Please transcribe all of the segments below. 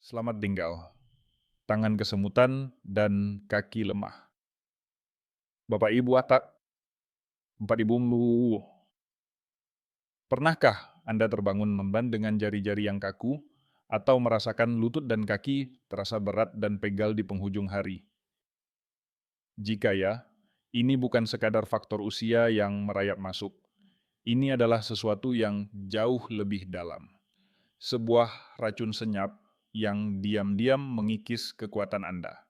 Selamat tinggal, tangan kesemutan dan kaki lemah. Bapak Ibu Atak, Bapak Ibu Mlu, pernahkah Anda terbangun memban dengan jari-jari yang kaku atau merasakan lutut dan kaki terasa berat dan pegal di penghujung hari? Jika ya, ini bukan sekadar faktor usia yang merayap masuk. Ini adalah sesuatu yang jauh lebih dalam. Sebuah racun senyap yang diam-diam mengikis kekuatan Anda.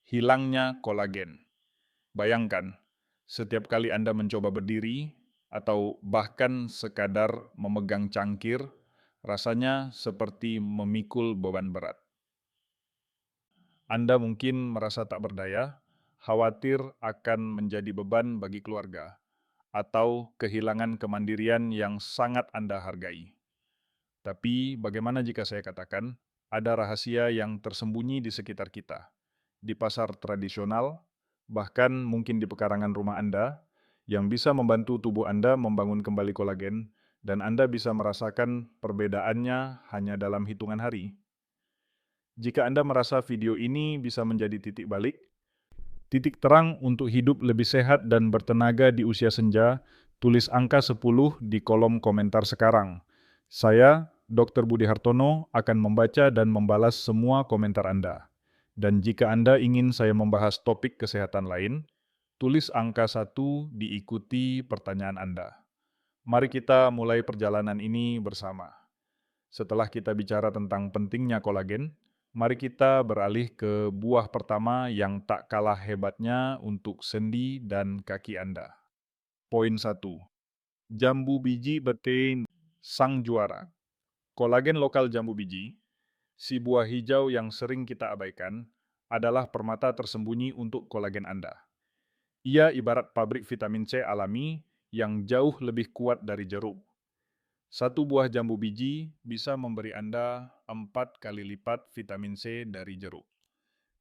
Hilangnya kolagen. Bayangkan, setiap kali Anda mencoba berdiri, atau bahkan sekadar memegang cangkir, rasanya seperti memikul beban berat. Anda mungkin merasa tak berdaya, khawatir akan menjadi beban bagi keluarga, atau kehilangan kemandirian yang sangat Anda hargai. Tapi bagaimana jika saya katakan, ada rahasia yang tersembunyi di sekitar kita, di pasar tradisional, bahkan mungkin di pekarangan rumah Anda, yang bisa membantu tubuh Anda membangun kembali kolagen, dan Anda bisa merasakan perbedaannya hanya dalam hitungan hari. Jika Anda merasa video ini bisa menjadi titik balik, titik terang untuk hidup lebih sehat dan bertenaga di usia senja, tulis angka 10 di kolom komentar sekarang. Saya, Dr. Budi Hartono, akan membaca dan membalas semua komentar Anda. Dan jika Anda ingin saya membahas topik kesehatan lain, tulis angka 1 diikuti pertanyaan Anda. Mari kita mulai perjalanan ini bersama. Setelah kita bicara tentang pentingnya kolagen, mari kita beralih ke buah pertama yang tak kalah hebatnya untuk sendi dan kaki Anda. Poin 1. Jambu biji betein sang juara. Kolagen lokal jambu biji, si buah hijau yang sering kita abaikan, adalah permata tersembunyi untuk kolagen Anda. Ia ibarat pabrik vitamin C alami yang jauh lebih kuat dari jeruk. Satu buah jambu biji bisa memberi Anda 4 kali lipat vitamin C dari jeruk.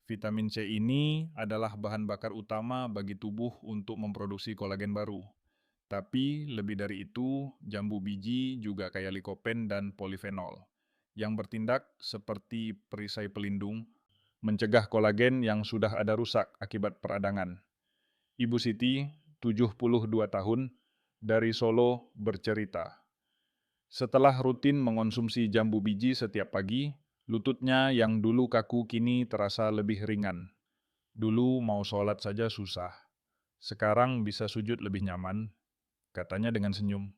Vitamin C ini adalah bahan bakar utama bagi tubuh untuk memproduksi kolagen baru. Tapi lebih dari itu, jambu biji juga kaya likopen dan polifenol, yang bertindak seperti perisai pelindung, mencegah kolagen yang sudah ada rusak akibat peradangan. Ibu Siti, 72 tahun, dari Solo bercerita. Setelah rutin mengonsumsi jambu biji setiap pagi, lututnya yang dulu kaku kini terasa lebih ringan. Dulu mau sholat saja susah. Sekarang bisa sujud lebih nyaman, katanya dengan senyum.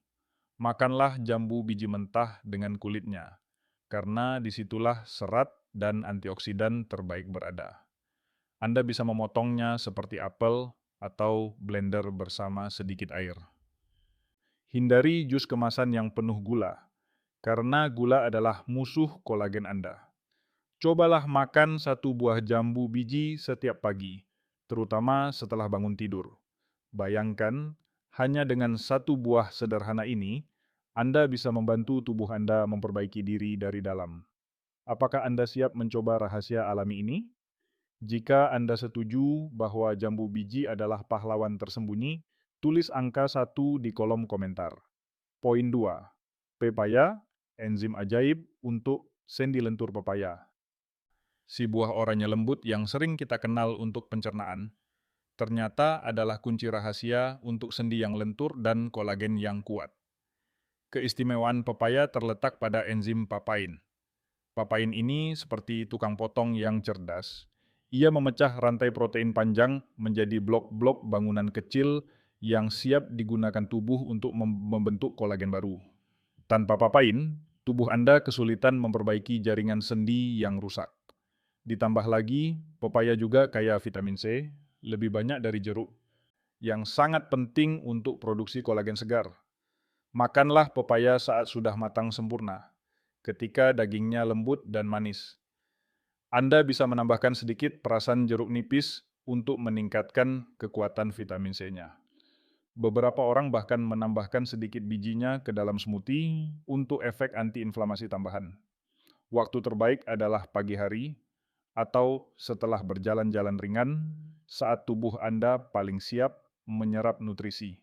Makanlah jambu biji mentah dengan kulitnya, karena disitulah serat dan antioksidan terbaik berada. Anda bisa memotongnya seperti apel atau blender bersama sedikit air. Hindari jus kemasan yang penuh gula, karena gula adalah musuh kolagen Anda. Cobalah makan satu buah jambu biji setiap pagi, terutama setelah bangun tidur. Bayangkan, hanya dengan satu buah sederhana ini, Anda bisa membantu tubuh Anda memperbaiki diri dari dalam. Apakah Anda siap mencoba rahasia alami ini? Jika Anda setuju bahwa jambu biji adalah pahlawan tersembunyi, tulis angka 1 di kolom komentar. Poin 2. Pepaya, enzim ajaib untuk sendi lentur pepaya. Si buah oranye lembut yang sering kita kenal untuk pencernaan, ternyata adalah kunci rahasia untuk sendi yang lentur dan kolagen yang kuat. Keistimewaan pepaya terletak pada enzim papain. Papain ini seperti tukang potong yang cerdas. Ia memecah rantai protein panjang menjadi blok-blok bangunan kecil yang siap digunakan tubuh untuk membentuk kolagen baru. Tanpa papain, tubuh Anda kesulitan memperbaiki jaringan sendi yang rusak. Ditambah lagi, pepaya juga kaya vitamin C, lebih banyak dari jeruk, yang sangat penting untuk produksi kolagen segar. Makanlah pepaya saat sudah matang sempurna, ketika dagingnya lembut dan manis. Anda bisa menambahkan sedikit perasan jeruk nipis untuk meningkatkan kekuatan vitamin C-nya. Beberapa orang bahkan menambahkan sedikit bijinya ke dalam smoothie untuk efek antiinflamasi tambahan. Waktu terbaik adalah pagi hari atau setelah berjalan-jalan ringan saat tubuh Anda paling siap menyerap nutrisi.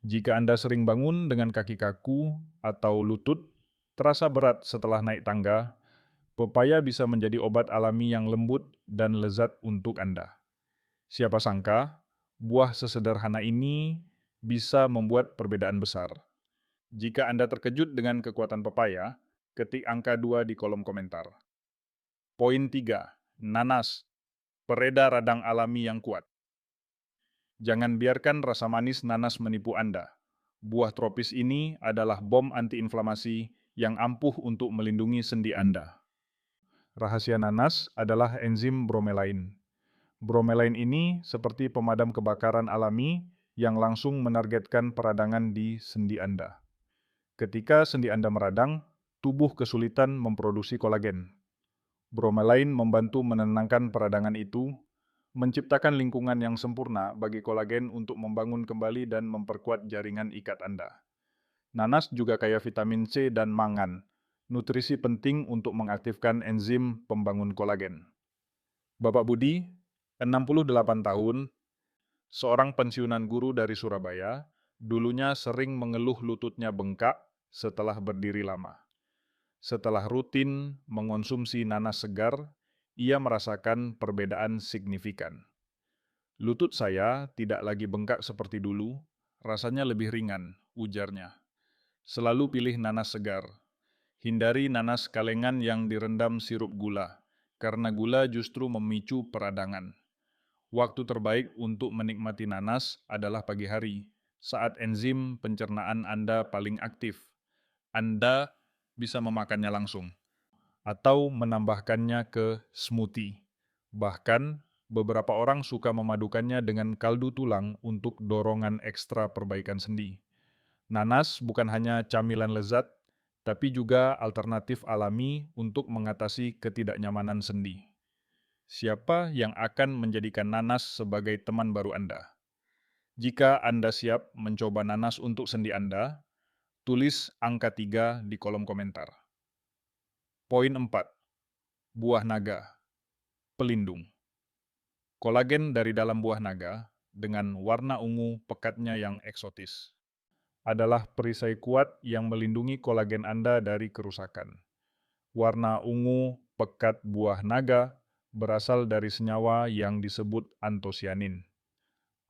Jika Anda sering bangun dengan kaki kaku atau lutut terasa berat setelah naik tangga, Pepaya bisa menjadi obat alami yang lembut dan lezat untuk Anda. Siapa sangka, buah sesederhana ini bisa membuat perbedaan besar. Jika Anda terkejut dengan kekuatan pepaya, ketik angka 2 di kolom komentar. Poin 3. Nanas, peredar radang alami yang kuat. Jangan biarkan rasa manis nanas menipu Anda. Buah tropis ini adalah bom antiinflamasi yang ampuh untuk melindungi sendi Anda. Rahasia nanas adalah enzim bromelain. Bromelain ini seperti pemadam kebakaran alami yang langsung menargetkan peradangan di sendi Anda. Ketika sendi Anda meradang, tubuh kesulitan memproduksi kolagen. Bromelain membantu menenangkan peradangan itu, menciptakan lingkungan yang sempurna bagi kolagen untuk membangun kembali dan memperkuat jaringan ikat Anda. Nanas juga kaya vitamin C dan mangan, nutrisi penting untuk mengaktifkan enzim pembangun kolagen. Bapak Budi, 68 tahun, seorang pensiunan guru dari Surabaya, dulunya sering mengeluh lututnya bengkak setelah berdiri lama. Setelah rutin mengonsumsi nanas segar, ia merasakan perbedaan signifikan. Lutut saya tidak lagi bengkak seperti dulu, rasanya lebih ringan, ujarnya. Selalu pilih nanas segar. Hindari nanas kalengan yang direndam sirup gula, karena gula justru memicu peradangan. Waktu terbaik untuk menikmati nanas adalah pagi hari, saat enzim pencernaan Anda paling aktif. Anda bisa memakannya langsung, atau menambahkannya ke smoothie. Bahkan, beberapa orang suka memadukannya dengan kaldu tulang untuk dorongan ekstra perbaikan sendi. Nanas bukan hanya camilan lezat, tapi juga alternatif alami untuk mengatasi ketidaknyamanan sendi. Siapa yang akan menjadikan nanas sebagai teman baru Anda? Jika Anda siap mencoba nanas untuk sendi Anda, tulis angka 3 di kolom komentar. Poin 4. Buah naga, pelindung. Kolagen dari dalam buah naga, dengan warna ungu pekatnya yang eksotis, adalah perisai kuat yang melindungi kolagen Anda dari kerusakan. Warna ungu pekat buah naga berasal dari senyawa yang disebut antosianin.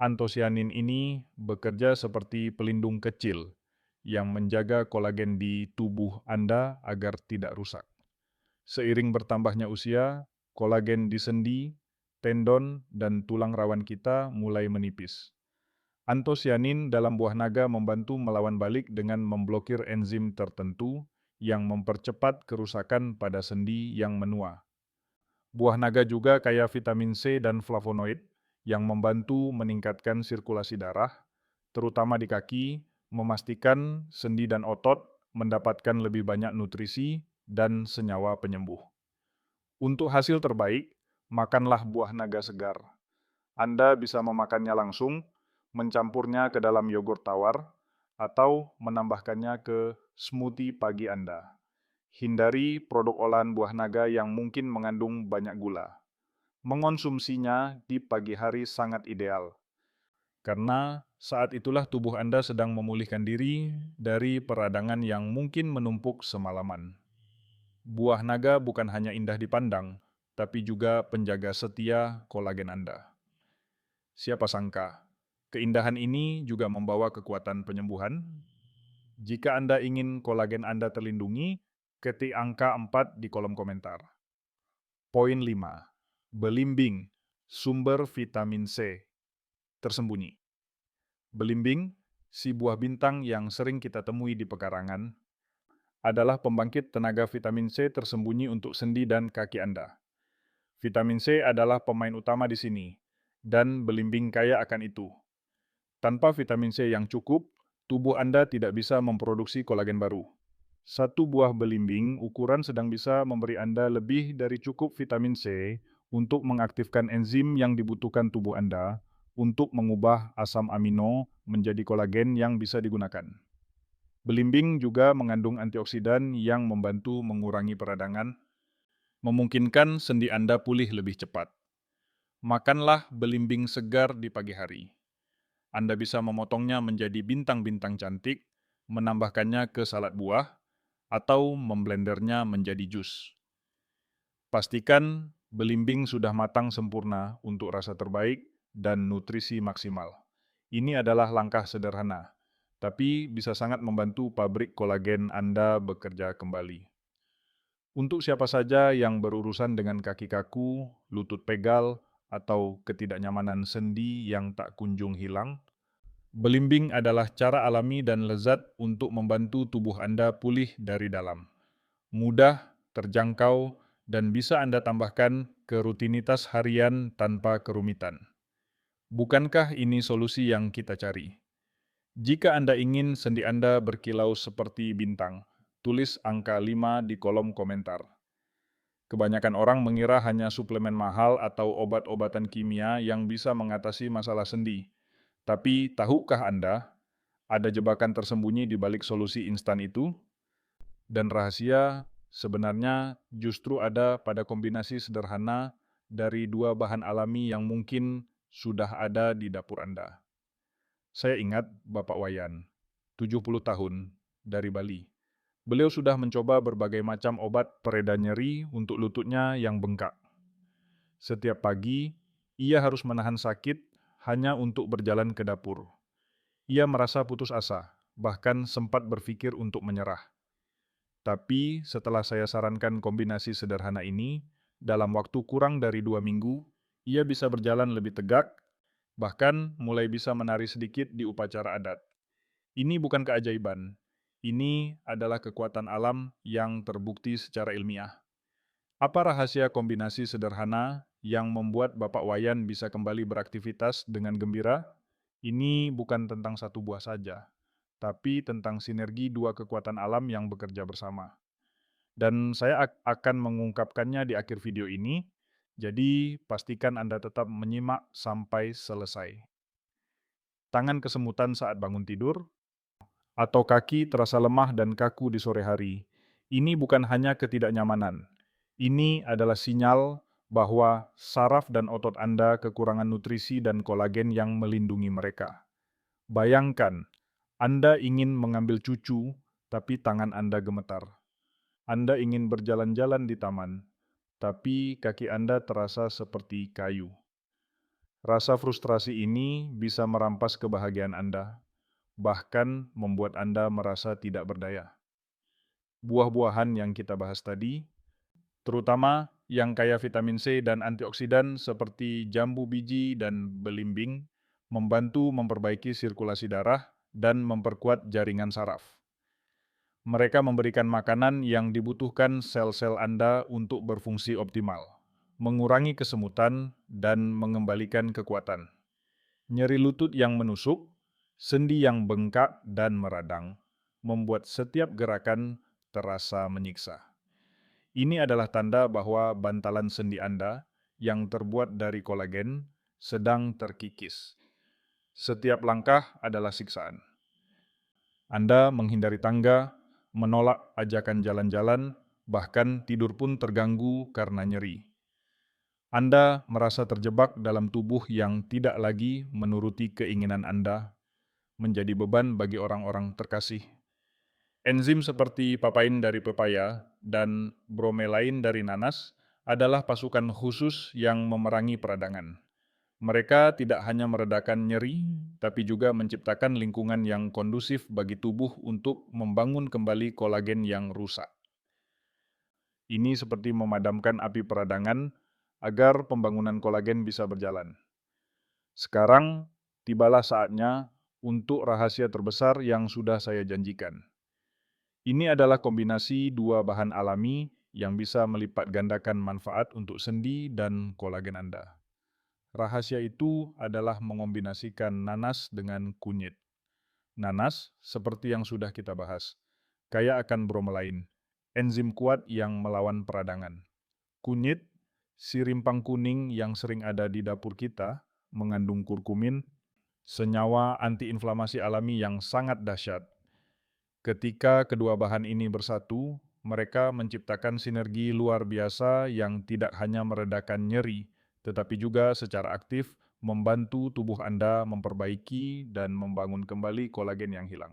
Antosianin ini bekerja seperti pelindung kecil yang menjaga kolagen di tubuh Anda agar tidak rusak. Seiring bertambahnya usia, kolagen di sendi, tendon, dan tulang rawan kita mulai menipis. Antosianin dalam buah naga membantu melawan balik dengan memblokir enzim tertentu yang mempercepat kerusakan pada sendi yang menua. Buah naga juga kaya vitamin C dan flavonoid yang membantu meningkatkan sirkulasi darah, terutama di kaki, memastikan sendi dan otot mendapatkan lebih banyak nutrisi dan senyawa penyembuh. Untuk hasil terbaik, makanlah buah naga segar. Anda bisa memakannya langsung, mencampurnya ke dalam yogurt tawar, atau menambahkannya ke smoothie pagi Anda. Hindari produk olahan buah naga yang mungkin mengandung banyak gula. Mengonsumsinya di pagi hari sangat ideal, karena saat itulah tubuh Anda sedang memulihkan diri dari peradangan yang mungkin menumpuk semalaman. Buah naga bukan hanya indah dipandang, tapi juga penjaga setia kolagen Anda. Siapa sangka, keindahan ini juga membawa kekuatan penyembuhan. Jika Anda ingin kolagen Anda terlindungi, ketik angka 4 di kolom komentar. Poin 5. Belimbing, sumber vitamin C tersembunyi. Belimbing, si buah bintang yang sering kita temui di pekarangan, adalah pembangkit tenaga vitamin C tersembunyi untuk sendi dan kaki Anda. Vitamin C adalah pemain utama di sini, dan belimbing kaya akan itu. Tanpa vitamin C yang cukup, tubuh Anda tidak bisa memproduksi kolagen baru. Satu buah belimbing ukuran sedang bisa memberi Anda lebih dari cukup vitamin C untuk mengaktifkan enzim yang dibutuhkan tubuh Anda untuk mengubah asam amino menjadi kolagen yang bisa digunakan. Belimbing juga mengandung antioksidan yang membantu mengurangi peradangan, memungkinkan sendi Anda pulih lebih cepat. Makanlah belimbing segar di pagi hari. Anda bisa memotongnya menjadi bintang-bintang cantik, menambahkannya ke salad buah, atau memblendernya menjadi jus. Pastikan belimbing sudah matang sempurna untuk rasa terbaik dan nutrisi maksimal. Ini adalah langkah sederhana, tapi bisa sangat membantu pabrik kolagen Anda bekerja kembali. Untuk siapa saja yang berurusan dengan kaki kaku, lutut pegal, atau ketidaknyamanan sendi yang tak kunjung hilang, belimbing adalah cara alami dan lezat untuk membantu tubuh Anda pulih dari dalam. Mudah, terjangkau, dan bisa Anda tambahkan ke rutinitas harian tanpa kerumitan. Bukankah ini solusi yang kita cari? Jika Anda ingin sendi Anda berkilau seperti bintang, tulis angka 5 di kolom komentar. Kebanyakan orang mengira hanya suplemen mahal atau obat-obatan kimia yang bisa mengatasi masalah sendi. Tapi tahukah Anda, ada jebakan tersembunyi di balik solusi instan itu? Dan rahasia sebenarnya justru ada pada kombinasi sederhana dari dua bahan alami yang mungkin sudah ada di dapur Anda. Saya ingat Bapak Wayan, 70 tahun, dari Bali. Beliau sudah mencoba berbagai macam obat pereda nyeri untuk lututnya yang bengkak. Setiap pagi, ia harus menahan sakit hanya untuk berjalan ke dapur. Ia merasa putus asa, bahkan sempat berpikir untuk menyerah. Tapi setelah saya sarankan kombinasi sederhana ini, dalam waktu kurang dari 2 minggu, ia bisa berjalan lebih tegak, bahkan mulai bisa menari sedikit di upacara adat. Ini bukan keajaiban, ini adalah kekuatan alam yang terbukti secara ilmiah. Apa rahasia kombinasi sederhana yang membuat Bapak Wayan bisa kembali beraktivitas dengan gembira? Ini bukan tentang satu buah saja, tapi tentang sinergi dua kekuatan alam yang bekerja bersama. Dan saya akan mengungkapkannya di akhir video ini, jadi pastikan Anda tetap menyimak sampai selesai. Tangan kesemutan saat bangun tidur, atau kaki terasa lemah dan kaku di sore hari. Ini bukan hanya ketidaknyamanan. Ini adalah sinyal bahwa saraf dan otot Anda kekurangan nutrisi dan kolagen yang melindungi mereka. Bayangkan, Anda ingin mengambil cucu, tapi tangan Anda gemetar. Anda ingin berjalan-jalan di taman, tapi kaki Anda terasa seperti kayu. Rasa frustrasi ini bisa merampas kebahagiaan Anda, bahkan membuat Anda merasa tidak berdaya. Buah-buahan yang kita bahas tadi, terutama yang kaya vitamin C dan antioksidan seperti jambu biji dan belimbing, membantu memperbaiki sirkulasi darah dan memperkuat jaringan saraf. Mereka memberikan makanan yang dibutuhkan sel-sel Anda untuk berfungsi optimal, mengurangi kesemutan, dan mengembalikan kekuatan. Nyeri lutut yang menusuk, sendi yang bengkak dan meradang, membuat setiap gerakan terasa menyiksa. Ini adalah tanda bahwa bantalan sendi Anda yang terbuat dari kolagen sedang terkikis. Setiap langkah adalah siksaan. Anda menghindari tangga, menolak ajakan jalan-jalan, bahkan tidur pun terganggu karena nyeri. Anda merasa terjebak dalam tubuh yang tidak lagi menuruti keinginan Anda, menjadi beban bagi orang-orang terkasih. Enzim seperti papain dari pepaya dan bromelain dari nanas adalah pasukan khusus yang memerangi peradangan. Mereka tidak hanya meredakan nyeri, tapi juga menciptakan lingkungan yang kondusif bagi tubuh untuk membangun kembali kolagen yang rusak. Ini seperti memadamkan api peradangan agar pembangunan kolagen bisa berjalan. Sekarang, tibalah saatnya untuk rahasia terbesar yang sudah saya janjikan. Ini adalah kombinasi dua bahan alami yang bisa melipat gandakan manfaat untuk sendi dan kolagen Anda. Rahasia itu adalah mengombinasikan nanas dengan kunyit. Nanas, seperti yang sudah kita bahas, kaya akan bromelain, enzim kuat yang melawan peradangan. Kunyit, si rimpang kuning yang sering ada di dapur kita, mengandung kurkumin, senyawa antiinflamasi alami yang sangat dahsyat. Ketika kedua bahan ini bersatu, mereka menciptakan sinergi luar biasa yang tidak hanya meredakan nyeri, tetapi juga secara aktif membantu tubuh Anda memperbaiki dan membangun kembali kolagen yang hilang.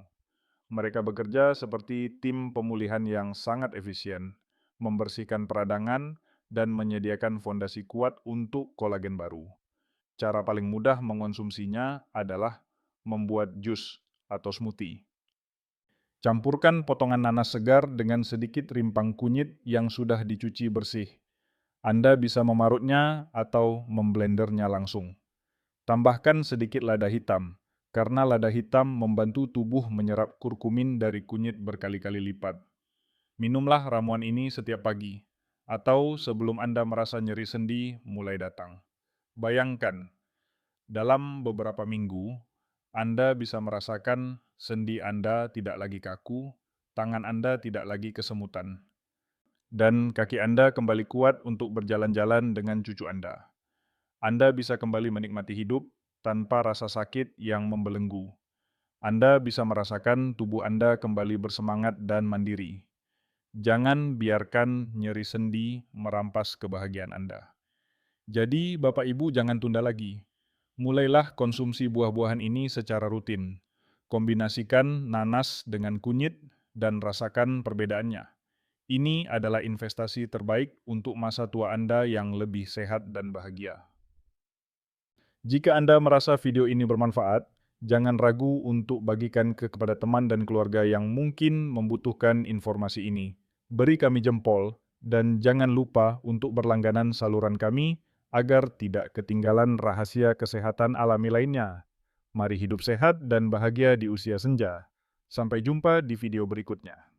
Mereka bekerja seperti tim pemulihan yang sangat efisien, membersihkan peradangan dan menyediakan fondasi kuat untuk kolagen baru. Cara paling mudah mengonsumsinya adalah membuat jus atau smoothie. Campurkan potongan nanas segar dengan sedikit rimpang kunyit yang sudah dicuci bersih. Anda bisa memarutnya atau memblendernya langsung. Tambahkan sedikit lada hitam, karena lada hitam membantu tubuh menyerap kurkumin dari kunyit berkali-kali lipat. Minumlah ramuan ini setiap pagi, atau sebelum Anda merasa nyeri sendi mulai datang. Bayangkan, dalam beberapa minggu, Anda bisa merasakan sendi Anda tidak lagi kaku, tangan Anda tidak lagi kesemutan, dan kaki Anda kembali kuat untuk berjalan-jalan dengan cucu Anda. Anda bisa kembali menikmati hidup tanpa rasa sakit yang membelenggu. Anda bisa merasakan tubuh Anda kembali bersemangat dan mandiri. Jangan biarkan nyeri sendi merampas kebahagiaan Anda. Jadi, Bapak Ibu jangan tunda lagi. Mulailah konsumsi buah-buahan ini secara rutin. Kombinasikan nanas dengan kunyit dan rasakan perbedaannya. Ini adalah investasi terbaik untuk masa tua Anda yang lebih sehat dan bahagia. Jika Anda merasa video ini bermanfaat, jangan ragu untuk bagikan kepada teman dan keluarga yang mungkin membutuhkan informasi ini. Beri kami jempol, dan jangan lupa untuk berlangganan saluran kami agar tidak ketinggalan rahasia kesehatan alami lainnya. Mari hidup sehat dan bahagia di usia senja. Sampai jumpa di video berikutnya.